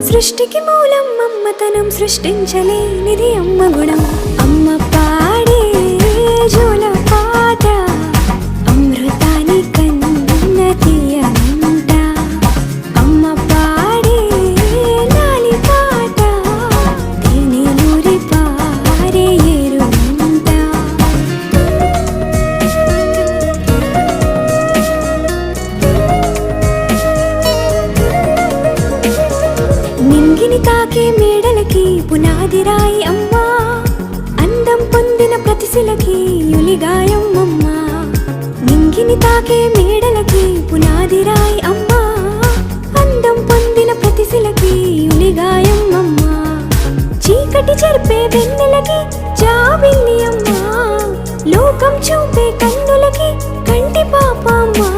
సృష్టికి మూలం అమ్మతనం, సృష్టించలేనిది అమ్మ గుణం. అమ్మ పాడే జోల పాట అమృతాని కన్న తీయనంట. అమ్మ పాడే లాలి పాట తేనెలూరి పారే ఏరుంట. నింగిని తాకే మేడలకి పునాది రాయి అమ్మా, అందం పొందిన ప్రతిశిలకి యులిగాయం అమ్మా. నింగిని తాకే మేడలకి పునాది రాయి అమ్మా, అందం పొందిన ప్రతిశిలకి యులిగాయం అమ్మా. చీకటి చెరిపే వెన్నెలకి జాబిల్లి అమ్మా, లోకం చూపే కన్నులకి కంటి పాప అమ్మా.